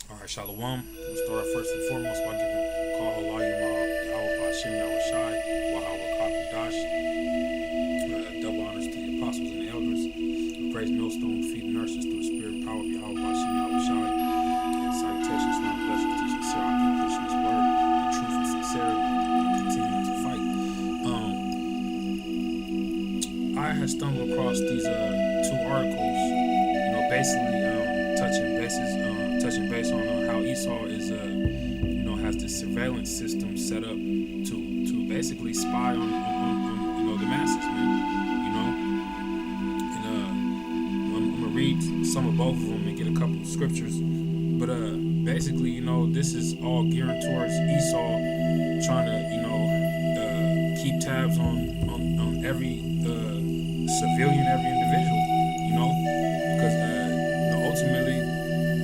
All right, Shalom. We'll start out first and foremost by giving call Halayim Yahweh Hashem Yahweh Shai, Wahawa Kakadash. Double honors to the apostles and the elders. Praise millstone, feed nurses through the spirit and power of Yahweh Hashem Yahweh Shai. And salutations, long blessings to sincere. I keep pushing this word in truth and sincerity and continuing to fight. I had stumbled across these two articles, basically touching base on how Esau is, has this surveillance system set up to basically spy on the masses, man. I'm gonna read some of both of them and get a couple of scriptures, but basically, this is all geared towards Esau trying to, keep tabs on every civilian, every individual, because ultimately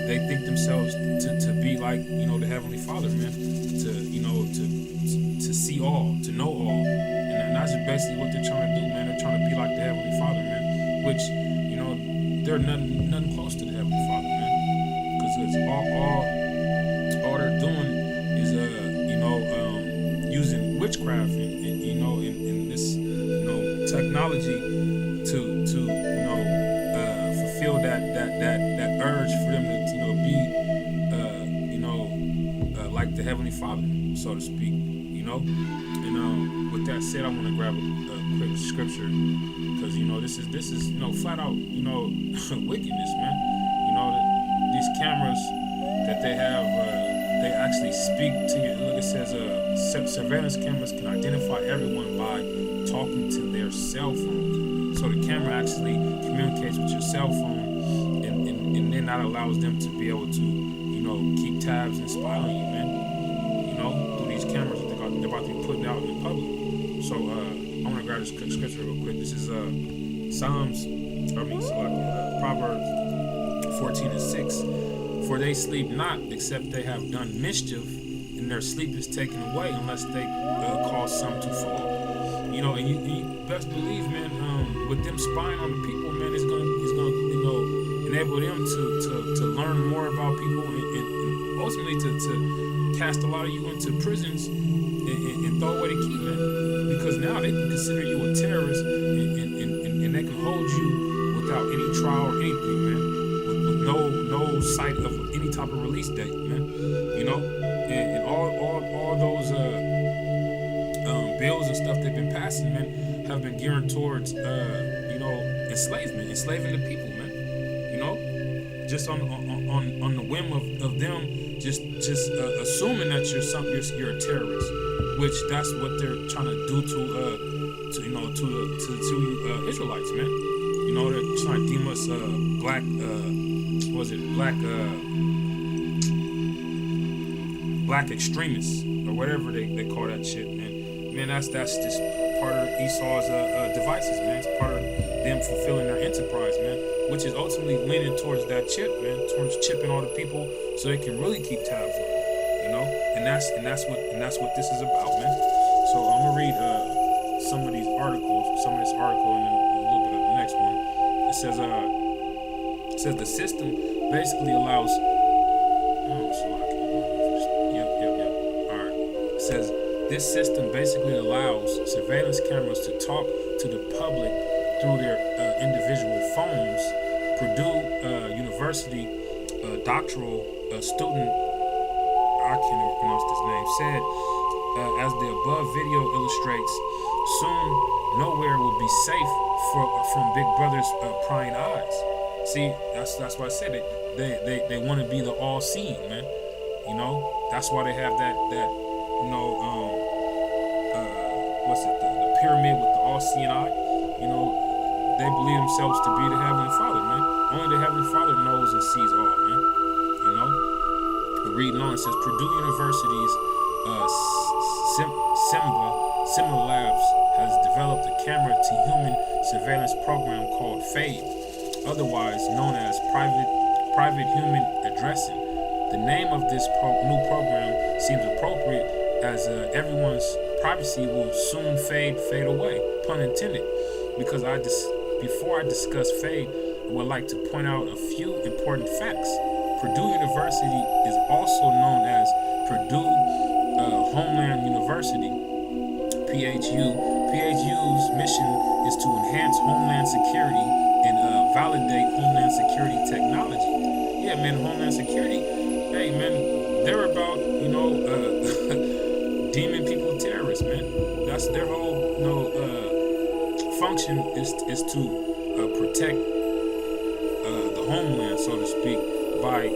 they think themselves to be like, the Heavenly Father, man, to see all, to know all, and that's just basically what they're trying to do, man. They're trying to be like the Heavenly Father, man, which, they're nothing close to the Heavenly Father, man, because it's all they're doing is, using witchcraft and in this, technology to fulfill that urge for them to be like the Heavenly Father, so to speak, and with that said, I want to grab a quick scripture, because this is flat out wickedness, man. These cameras that they have, they actually speak to you. Look, it says surveillance cameras can identify everyone by talking to their cell phone. So the camera actually communicates with your cell phone, and then that allows them to be able to, keep tabs and spy on you, man. Through these cameras that they're about to be putting out in the public. So I'm gonna grab this scripture real quick. This is Proverbs 14:6. For they sleep not, except they have done mischief, and their sleep is taken away unless they cause some to fall. And you best believe, man, with them spying on the people, man, it's gonna enable them to learn more about people, and ultimately to cast a lot of you into prisons and throw away the key, man, because now they can consider you a terrorist, and they can hold you without any trial or anything, man, with no sight of any type of release date, man, and all those bills and stuff they've been passing, man, have been geared towards enslaving the people, man. Just on the whim of them just assuming that you're a terrorist, which that's what they're trying to do to Israelites, man. They're trying to deem us black extremists or whatever they call that shit, man. Man, that's just part of Esau's devices, man. It's part of them fulfilling their enterprise, man, which is ultimately leaning towards that chip, man, towards chipping all the people so they can really keep tabs on them, and that's what this is about, man. So I'm gonna read some of this article, and then a little bit of the next one. It says the system basically allows. It says this system basically allows surveillance cameras to talk to the public through their individual phones. Purdue University doctoral student, I can't even pronounce this name, said, as the above video illustrates, soon nowhere will be safe from Big Brother's prying eyes. See, that's why I said it. They want to be the all-seeing, man. That's why they have that the pyramid with the all-seeing eye. They believe themselves to be the Heavenly Father, man. Only the Heavenly Father knows and sees all, man. We're reading on. It says Purdue University's Similar Labs has developed a camera-to-human surveillance program called FADE, otherwise known as Private Human Addressing. The name of this new program seems appropriate, as everyone's privacy will soon fade away, pun intended. Because before I discuss FADE, I would like to point out a few important facts. Purdue University is also known as Purdue Homeland University, PHU. PHU's mission is to enhance homeland security and validate homeland security technology. Yeah, man, homeland security. Hey, man, they're about deeming people terrorists, man. That's their whole function is to protect the homeland, so to speak, by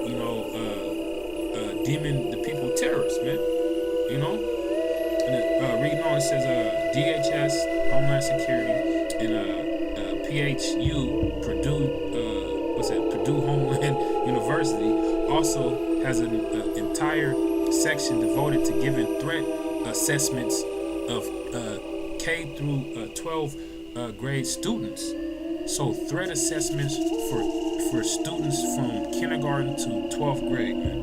deeming the people terrorists, man. And reading on, it says DHS, Homeland Security, and PHU, Purdue Homeland University, also has an entire section devoted to giving threat assessments of K through 12 grade students. So threat assessments for students from kindergarten to 12th grade, man.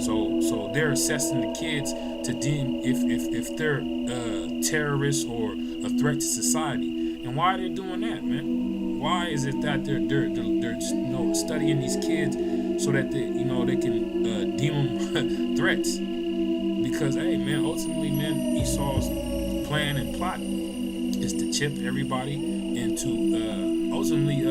So they're assessing the kids to deem if they're terrorists or a threat to society. And why are they doing that, man? Why is it that they're studying these kids so that they can deem them threats? Because hey, man, ultimately, man, Esau's plan and plot is to chip everybody and to ultimately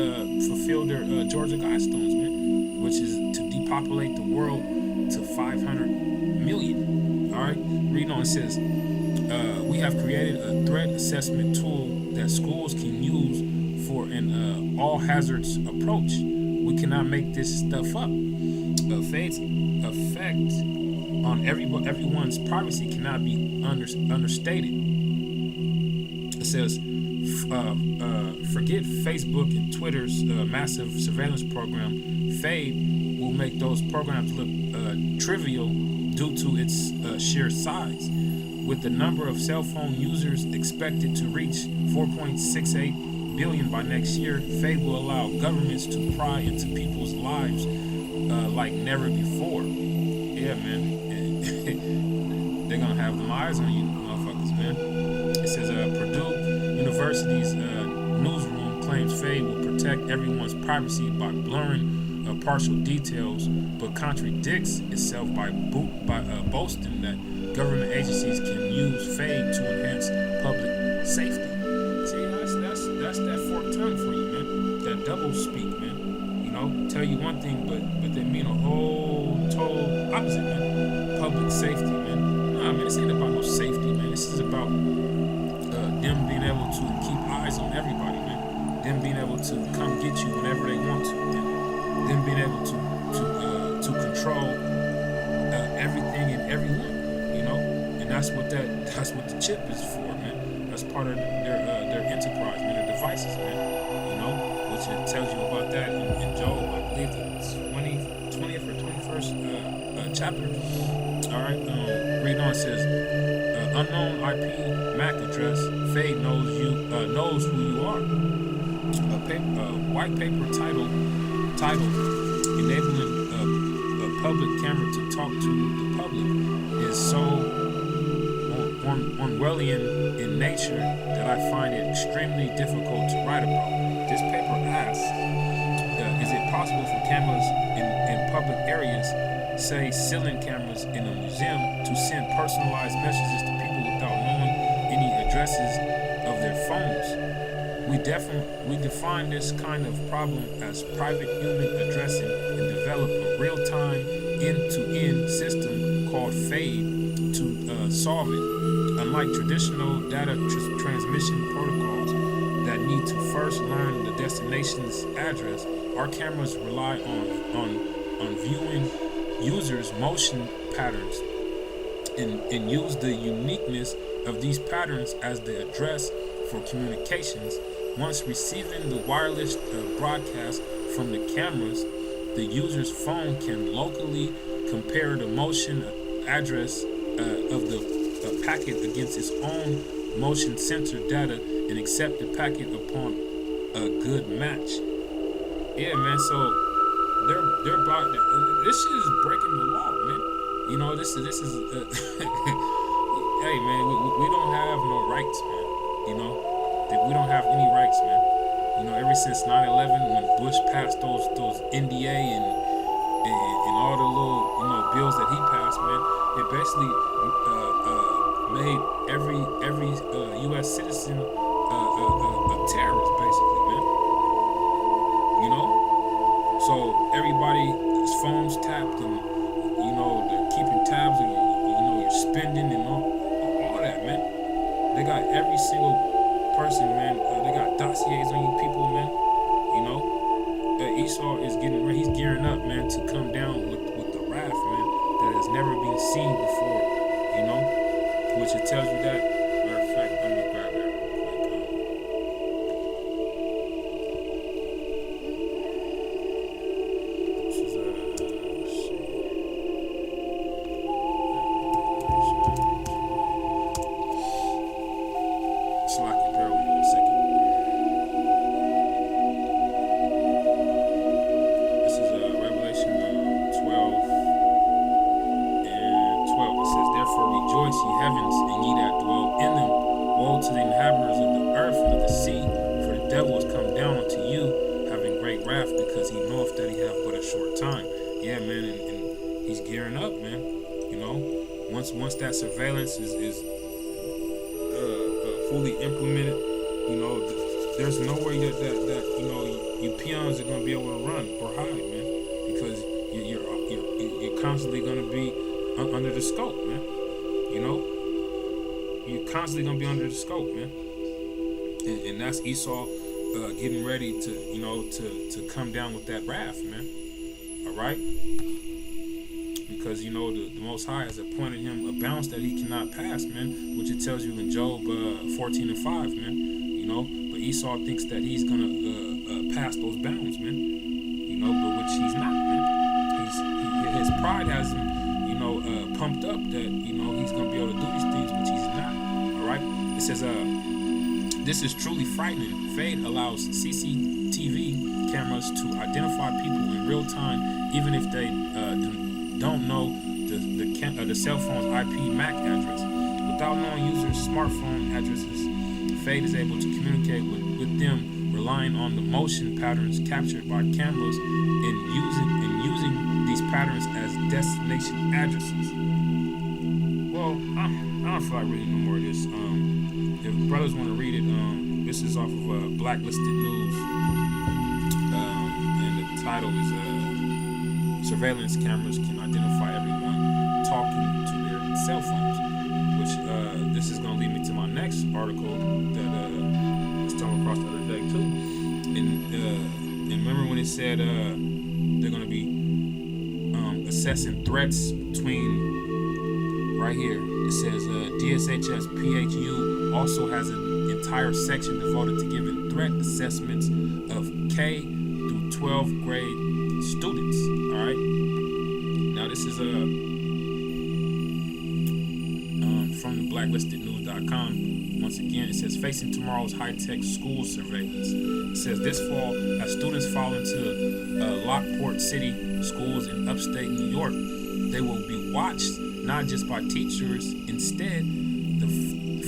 fulfill their Georgia Guidestones, man, which is to depopulate the world to 500 million. All right, reading on, it says, we have created a threat assessment tool that schools can use for an all hazards approach. We cannot make this stuff up. Effect on everyone's privacy cannot be understated. It says, forget Facebook and Twitter's massive surveillance program. Fade will make those programs look trivial due to its sheer size. With the number of cell phone users expected to reach 4.68 billion by next year, Fade will allow governments to pry into people's lives like never before. Yeah, man. They're gonna have them eyes on you, motherfuckers, man. It says Purdue University's newsroom claims Fade will protect everyone's privacy by blurring partial details, but contradicts itself by boasting that government agencies can use Fade to enhance public safety. See, that's that forked tongue for you, man. That double speak, man. Tell you one thing, but they mean a whole total opposite, man. Public safety, man. Nah, man, this ain't about no safety, man. This is about them being able to keep eyes on everybody, man. Them being able to come get you whenever they want to, man. Them being able to control everything and everyone, and that's what the chip is for, man. That's part of their enterprise, man, their devices, man. Which it tells you about that in Job, I believe the 20th or 21st chapter. All right, read on. It says, unknown IP MAC address. Fade knows who you are. A white paper titled enabling a public camera to talk to the public is so Orwellian in nature that I find it extremely difficult to write about. This paper asks, is it possible for cameras in public areas, say ceiling cameras in a museum, to send personalized messages to people without knowing any addresses of their phones? We define this kind of problem as private human addressing and develop a real-time end-to-end system called Fade to solve it. Unlike traditional data transmission protocols that need to first learn the destination's address, our cameras rely on viewing users' motion patterns and use the uniqueness of these patterns as the address for communications. Once receiving the wireless broadcast from the cameras, the user's phone can locally compare the motion address of the packet against its own motion sensor data and accept the packet upon a good match. Yeah, man. So they're about this shit is breaking the law, man. This is hey, man. We don't have no rights, man. We don't have any rights, man. Ever since 9/11, when Bush passed those NDA and and all the little bills that he passed, man, it basically made every U.S. citizen a terrorist, basically, man. You know, so everybody's phones tapped, and they're keeping tabs of your spending and all that, man. They got every single person, man. They got dossiers on you people, man. Esau is getting ready. He's gearing up, man, to come down with the wrath, man, that has never been seen before. Which it tells you that. Matter of fact, I'm gonna grab that real quick. This is Slack it, bear with me a second. This is Revelation 12 and 12. It says, "Therefore rejoice, ye heavens, and ye that dwell in them. Woe to the inhabitants of the earth and of the sea, for the devil is come down unto you, having great wrath, because he knoweth that he hath but a short time." Yeah, man, and he's gearing up, man. Once that surveillance is fully implemented, there's no way that you peons are gonna be able to run or hide, man, because you're constantly gonna be under the scope, man. You're constantly gonna be under the scope, man. And that's Esau getting ready to come down with that wrath, man. All right, because the Most High has appointed him a bounds that he cannot pass, man, which it tells you in Job 14 and 5, man. But Esau thinks that he's gonna pass those bounds, man. But which he's not, man. His pride has him, pumped up that he's gonna be able to do these things, which he's not. All right. It says, "This is truly frightening. Fade allows CCTV cameras to identify people in real time, even if they don't know the cell phone's IP MAC address. Without knowing users' smartphone addresses, Fade is able to communicate with them, relying on the motion patterns captured by cameras and using these patterns as destination addresses." Well, I don't feel like reading no more of this. If brothers want to read it, this is off of Blacklisted News, and the title is "Surveillance Cameras Can Identify Everyone Talking to Their Cell Phones," which this is going to lead me to my next article that I stumbled across the other day too. And remember when it said they're going to be assessing threats between, right here, it says DSHS PHU also has an entire section devoted to giving threat assessments of K through 12th grade students. All right. Now this is from the blacklistednews.com. Once again, it says, "Facing tomorrow's high-tech school surveillance." It says, "This fall, as students fall into Lockport City schools in upstate New York, they will be watched not just by teachers. Instead,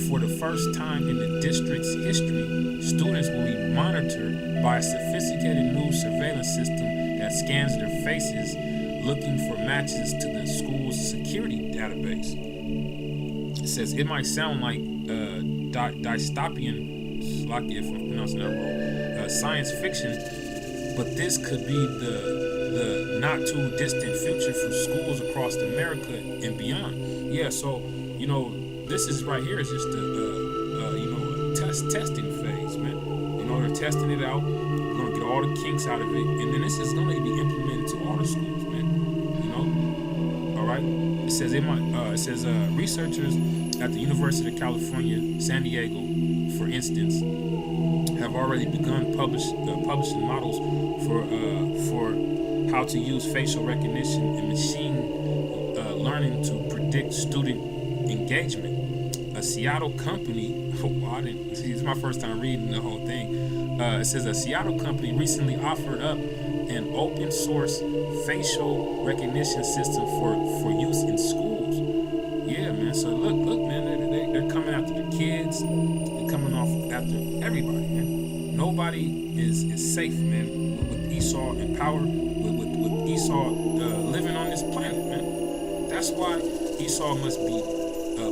for the first time in the district's history, students will be monitored by a sophisticated new surveillance system that scans their faces, looking for matches to the school's security database." It says, "It might sound like dystopian, like if I'm pronouncing that wrong, science fiction, but this could be the not too distant future for schools across America and beyond." Yeah, so this is right here is just a testing phase, man. They're testing it out. We're gonna get all the kinks out of it, and then this is gonna be implemented to all the schools, man. All right. It says researchers at the University of California, San Diego, for instance, have already begun publishing models for how to use facial recognition and machine learning to predict student engagement. A Seattle company, this is my first time reading the whole thing. It says a Seattle company recently offered up an open source facial recognition system for use in schools. Yeah, man. So look, man. They're coming after the kids. They're coming off after everybody, man. Nobody is safe, man. With Esau in power, with Esau living on this planet, man. That's why Esau must be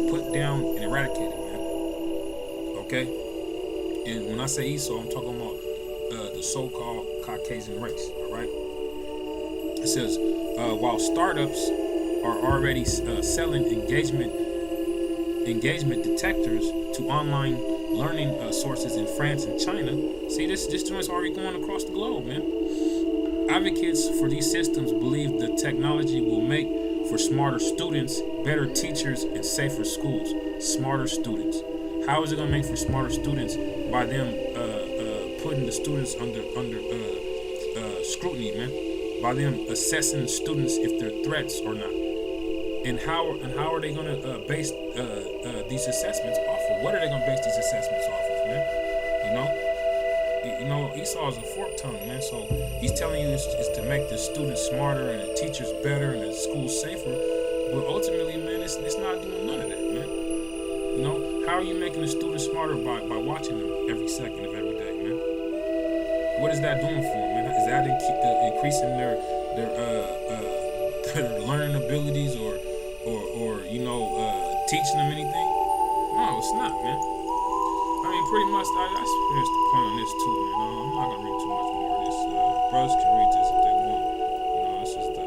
put down and eradicated, man. Okay? And when I say Esau, I'm talking about the so-called Caucasian race, all right? It says, while startups are already selling engagement detectors to online learning sources in France and China. See, this joint's already going across the globe, man. Advocates for these systems believe the technology will make for smarter students, better teachers, and safer schools. Smarter students. How is it going to make for smarter students? By them putting the students under scrutiny, man. By them assessing students if they're threats or not. And how are they going to base these assessments off of? What are they going to base these assessments off of, man? You know, Esau is a forked tongue, man. So he's telling you it's to make the students smarter and the teachers better and the schools safer. But ultimately, man, it's not doing none of that, man. You know, how are you making the students smarter by watching them every second of every day, man? What is that doing for them, man? Is that increasing their learning abilities or teaching them anything? No, it's not, man. I mean, pretty much, I experienced the point on this too, man. I'm not gonna read too much more of this. Brothers can read this if they want. This is the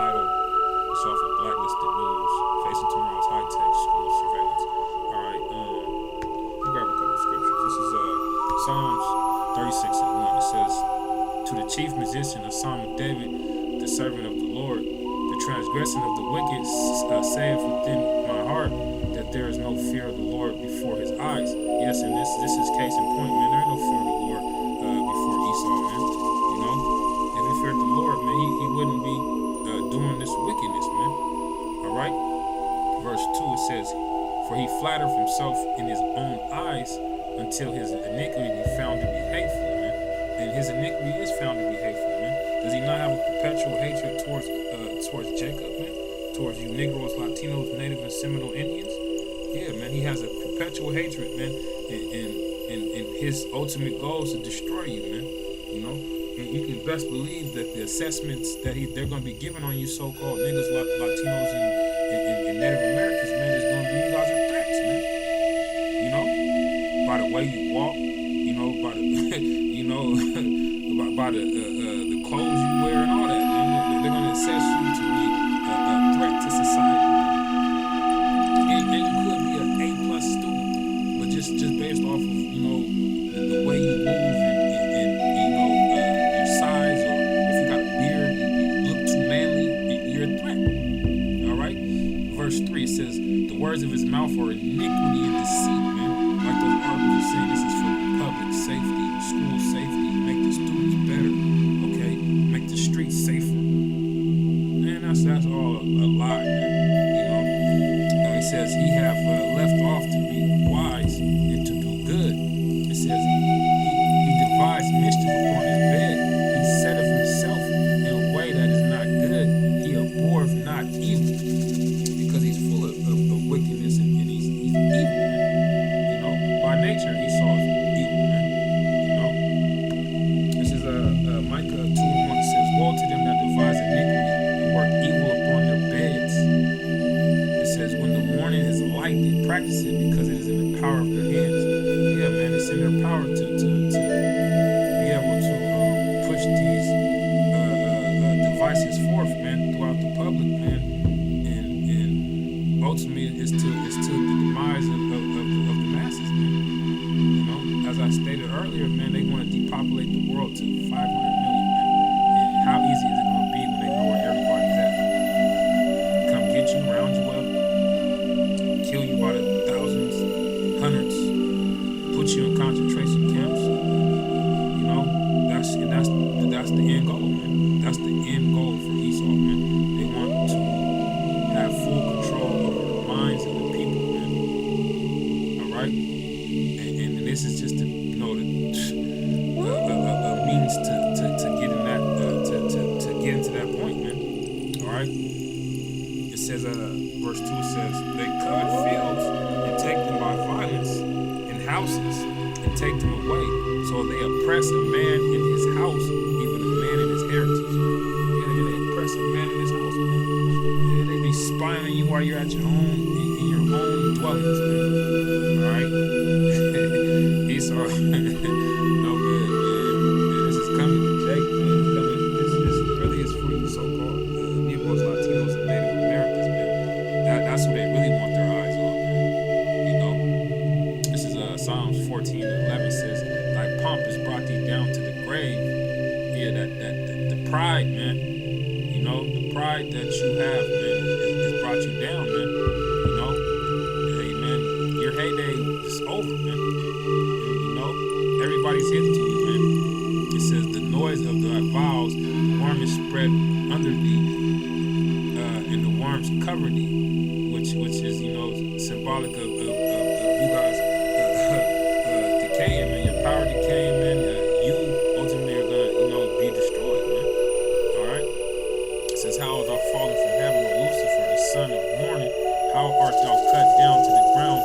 title. It's off of Blacklisted News, Facing Tomorrow's High-Tech School Surveillance. All right, let me grab a couple of scriptures. This is Psalms 36 and 1. It says, "To the chief musician, a psalm of David, the servant of the Lord, the transgression of the wicked saith within my heart that there is no fear of the Lord before his eyes." Yes, and this is case in point, man. There ain't no fear of the Lord before Esau, man. You know, if he feared the Lord, man, he wouldn't be doing this wickedness, man. All right. Verse 2, it says, "For he flattered himself in his own eyes until his iniquity be found to be hateful," man. And his iniquity is found to be hateful, man. Does he not have a perpetual hatred towards Jacob, man? Towards you Negroes, Latinos, Native and Seminole Indians? Yeah, man, he has a perpetual hatred, man. And his ultimate goal is to destroy you, man. You know? And you can best believe that the assessments that they're going to be giving on you so-called niggas, Latinos, and Native Americans, man, is going to be you guys are threats, man. You know? By the way you walk, you know, by the, by the clothes you wear and all that, man. They're going to assess you to be a threat to society. And you could be an A+ student, but just based off of, the way you move and your size, or if you got a beard, you look too manly, you're a threat. All right? Verse 3, it says, "The words of his mouth are iniquity and deceit," man. Like those articles are saying, this is for public safety, school safety, make the students better, okay? Make the streets safer. Man, that's all a lie, man. It says, "He have left off to be wise and to do good." It says, he devised mischief upon his bed. He setteth himself in a way that is not good. He abhorreth not evil, because he's full of wickedness and he's evil, man. By nature, Esau is evil, man. This is Micah 2:1. It says, "Woe to them that devise iniquity and work evil upon their beds." It says, "When the morning is light, they practice it because it is in the power of their hands." Yeah, man, it's in their power to be able to push these devices forth, man, throughout the public, man, and ultimately it's to the demise of the masses, man. As I stated earlier, man, they want to depopulate the world to 500 million, man. And how easy is it going to be when they know where everybody's at? Come get you, round you up, kill you by the thousands, hundreds, put you in concentration camps. That's the end goal, man. That's the end goal for Esau, man. They want to have full control over the minds of the people, man. All right, and this is just a means to get in that to get into that point, man. All right. It says, verse 2 says, "They covet fields and take them by violence, and houses and take them away. So they oppress a man in his house, even a man in his heritage." Yeah, they while you're at your own in your own dwellings, man. All right, Esau, no good, man. Yeah, this is coming, Jake, man. It's coming. This really is for you, so-called Negroes, Latinos, and Native Americans, man. That's what they really want their eyes on, man. You know, this is Psalms 14:11 says, "Thy pomp has brought thee down to the grave." Yeah, the pride, man. You know, the pride that you have, man, is brought you down, man. You know, hey, man, your heyday is over, man. And, you know, everybody's hit to you, man. It says, "The noise of thy vows, the worm is spread under thee, and the worms cover thee," which is, you know, symbolic of you guys decaying, man. Your power decaying, man. You ultimately are gonna, you know, be destroyed, man. All right. It says, "How art thou fallen from heaven, O Lucifer, the son of morning? How art thou cut down to the ground,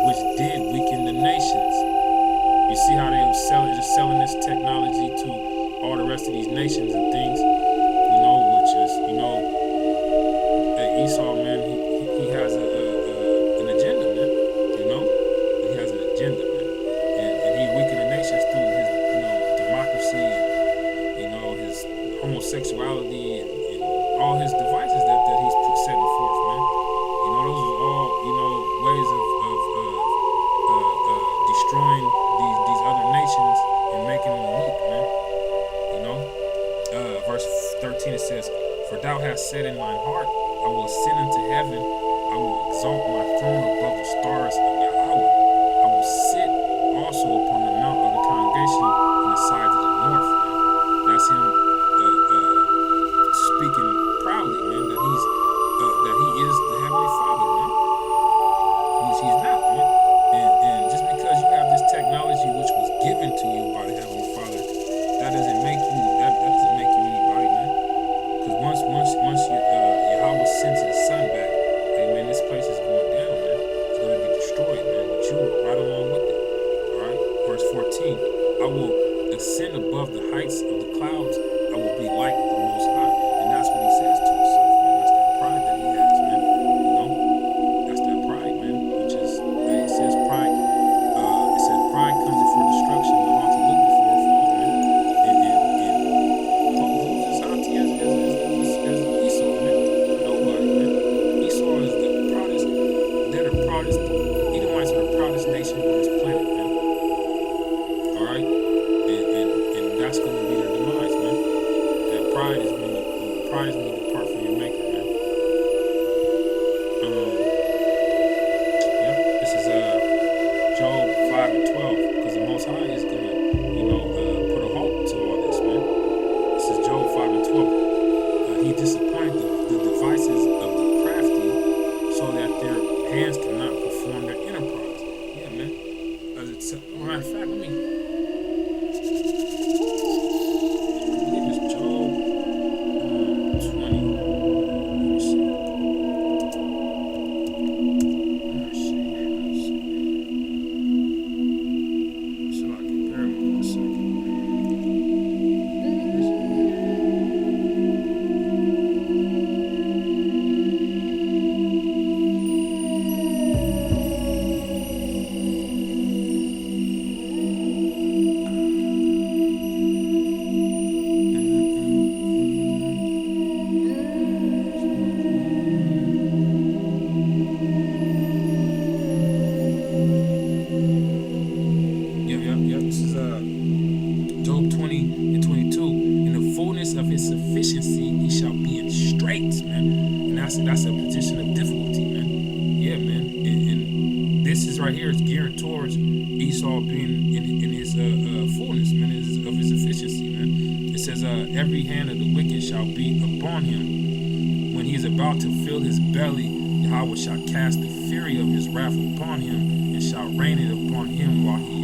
which did weaken the nations?" You see how they were selling this technology to all the rest of these nations and things, you know, which is, you know, Esau, man, he has an agenda, man, you know, he has an agenda, man, and he weakened the nations through his, you know, democracy and, you know, his homosexuality and all his devices that he's setting forth, man. You know, those are all, you know, ways of destroying these other nations and making them weak, man. You know, verse 13 it says, "For thou hast said in thine heart, I will ascend into heaven. I will exalt my throne above the stars of Yahweh. I will sit also upon the mount of the congregation in the sides of the north." Man. That's him speaking proudly, man, that he is the heavenly Father, man. He's not, man. And just because you have this technology which was given to you by the heavenly Father, that doesn't make you anybody, man. Because once Yahweh sends his son back, hey, man, this place is going down, man. It's going to be destroyed, man. But you right along with it. All right. Verse 14. "I will ascend above the heights of the clouds. I will be like the Most High." And that's what he says to himself, man. That's that pride that he has, man. You know, that's that pride, man. Which is, it says pride. It says pride comes before destruction, the heart to look before a fall, man. And who's as haughty as Esau, man? Nobody, man. Esau is the proudest. They're the proudest. Edomites are the proudest nation on this planet, man. All right, and that's going to be their demise, man. That pride is when you depart from your maker, man. Yep. This is Job 5:12, because the Most High is going to, you know, put a halt to all this, man. This is Job 5:12. He disappointed the devices of the crafty, so that their hands cannot perform their enterprise. Yeah, man. As it's matter of fact, let me. That's a position of difficulty, man. Yeah, man. And this is right here is geared towards Esau being in his fullness, man, of his efficiency, man. It says, "Every hand of the wicked shall be upon him. When he is about to fill his belly, Yahweh shall cast the fury of his wrath upon him, and shall rain it upon him while he